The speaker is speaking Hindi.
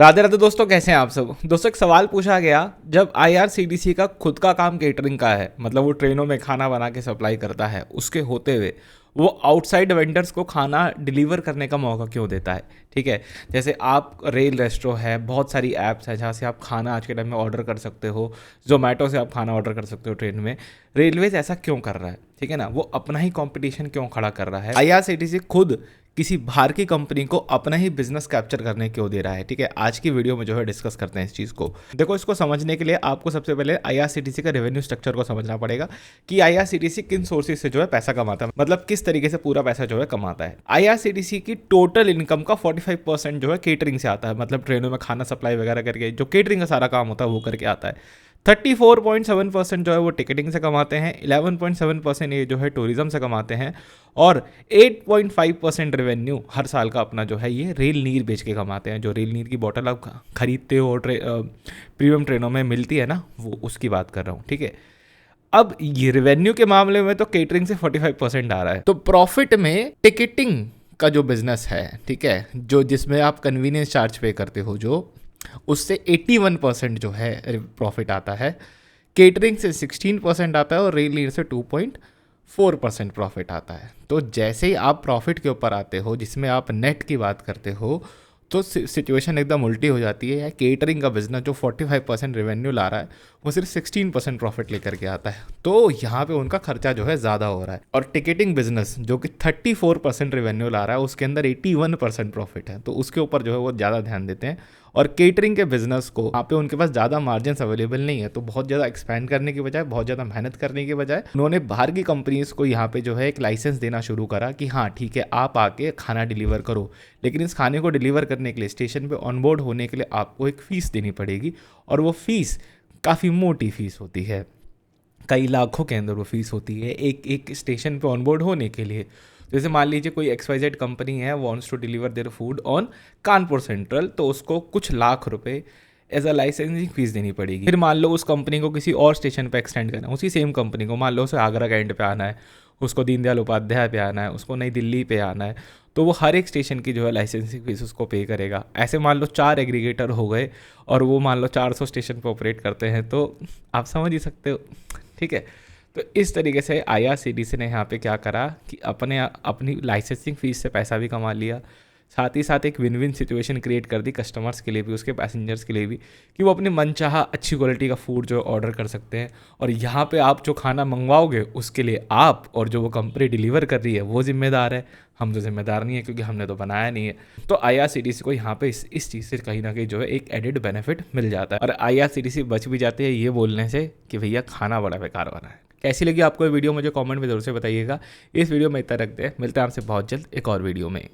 राधे राधे दोस्तों, कैसे हैं आप सब। दोस्तों एक सवाल पूछा गया, जब आईआरसीटीसी का खुद का काम केटरिंग का है, मतलब वो ट्रेनों में खाना बना के सप्लाई करता है, उसके होते हुए वो आउटसाइड वेंडर्स को खाना डिलीवर करने का मौका क्यों देता है। ठीक है, जैसे आप रेल रेस्टोरेंट है, बहुत सारी ऐप्स है जहाँ से आप खाना आज के टाइम में ऑर्डर कर सकते हो। जोमेटो से आप खाना ऑर्डर कर सकते हो ट्रेन में। रेलवेज ऐसा क्यों कर रहा है, ठीक है ना, वो अपना ही कंपटीशन क्यों खड़ा कर रहा है। आईआरसीटीसी खुद किसी बाहर की कंपनी को अपना ही बिजनेस कैप्चर करने क्यों दे रहा है। ठीक है, आज की वीडियो में जो है डिस्कस करते हैं इस चीज़ को। देखो, इसको समझने के लिए आपको सबसे पहले आईआरसीटीसी का रेवेन्यू स्ट्रक्चर को समझना पड़ेगा कि आईआरसीटीसी किन सोर्सेज से जो है पैसा कमाता है, मतलब किस तरीके से पूरा पैसा जो है कमाता है। आईआरसीटीसी की टोटल इनकम का 45% जो है केटरिंग से आता है, मतलब ट्रेनों में खाना सप्लाई वगैरह करके जो केटरिंग का सारा काम होता है वो करके आता है। 34.7% जो है वो टिकटिंग से कमाते हैं, 11.7% ये जो है टूरिज्म से कमाते हैं, और 8.5% रेवेन्यू हर साल का अपना जो है ये रेल नीर बेच के कमाते हैं। जो रेल नीर की बोतल आप खरीदते हो प्रीमियम ट्रेनों में मिलती है ना, वो उसकी बात कर रहा हूँ। ठीक है, अब ये रेवेन्यू के मामले में तो केटरिंग से 45% आ रहा है, तो प्रॉफिट में टिकटिंग का जो बिजनेस है, ठीक है, जो जिसमें आप कन्वीनियंस चार्ज पे करते हो, जो उससे 81% जो है प्रॉफिट आता है। केटरिंग से 16% आता है और रेल नीर से 2.4% प्रॉफिट आता है। तो जैसे ही आप प्रॉफिट के ऊपर आते हो, जिसमें आप नेट की बात करते हो, तो सिचुएशन एकदम उल्टी हो जाती है। केटरिंग का बिजनेस जो 45% रेवेन्यू ला रहा है, वो सिर्फ 16% प्रॉफिट लेकर के आता है, तो यहाँ पे उनका खर्चा जो है ज़्यादा हो रहा है। और टिकटिंग बिजनेस जो कि 34% रेवेन्यू ला रहा है, उसके अंदर 81% प्रॉफिट है, तो उसके ऊपर जो है वो ज़्यादा ध्यान देते हैं। और केटरिंग के बिजनेस को यहाँ पे उनके पास ज़्यादा मार्जिन अवेलेबल नहीं है, तो बहुत ज़्यादा एक्सपैंड करने की बजाय, बहुत ज़्यादा मेहनत करने की बजाय, उन्होंने बाहर की कंपनीज को यहाँ पे जो है एक लाइसेंस देना शुरू करा कि हाँ ठीक है, आप आके खाना डिलीवर करो, लेकिन इस खाने को डिलीवर करने के लिए स्टेशन पे ऑनबोर्ड होने के लिए आपको एक फ़ीस देनी पड़ेगी, और वो फ़ीस काफ़ी मोटी फ़ीस होती है, कई लाखों के अंदर वो फीस होती है एक एक स्टेशन पे ऑनबोर्ड होने के लिए। जैसे मान लीजिए कोई XYZ कंपनी है, wants to deliver their food on Kanpur Central, तो उसको कुछ लाख रुपए एज अ लाइसेंसिंग फीस देनी पड़ेगी। फिर मान लो उस कंपनी को किसी और स्टेशन पे एक्सटेंड करना है, उसी सेम कंपनी को, मान लो उसे आगरा कैंट पे आना है, उसको दीनदयाल उपाध्याय पे आना है, उसको नई दिल्ली पे आना है, तो वो हर एक स्टेशन की जो है लाइसेंसिंग फीस उसको पे करेगा। ऐसे मान लो 4 एग्रीगेटर हो गए और वो मान लो 400 स्टेशन पे ऑपरेट करते हैं, तो आप समझ ही सकते हो। ठीक है, तो इस तरीके से आईआरसीटीसी ने यहाँ पे क्या करा कि अपनी लाइसेंसिंग फीस से पैसा भी कमा लिया, साथ ही साथ एक विन विन सिचुएशन क्रिएट कर दी कस्टमर्स के लिए भी, उसके पैसेंजर्स के लिए भी, कि वो अपने मनचाहा अच्छी क्वालिटी का फूड जो ऑर्डर कर सकते हैं। और यहाँ पे आप जो खाना मंगवाओगे उसके लिए आप और जो वो कंपनी डिलीवर कर रही है वो जिम्मेदार है, हम तो जिम्मेदार नहीं है, क्योंकि हमने तो बनाया नहीं है। तो आईआरसीटीसी को यहाँ पे इस चीज़ से कहीं ना कहीं जो है एक एडिड बेनिफिट मिल जाता है, और आईआरसीटीसी बच भी जाती है ये बोलने से कि भैया खाना बड़ा बेकार बना है। कैसी लगी आपको ये वीडियो, मुझे कमेंट में ज़रूर से बताइएगा। इस वीडियो में इतना रखते हैं, मिलते हैं आपसे बहुत जल्द एक और वीडियो में।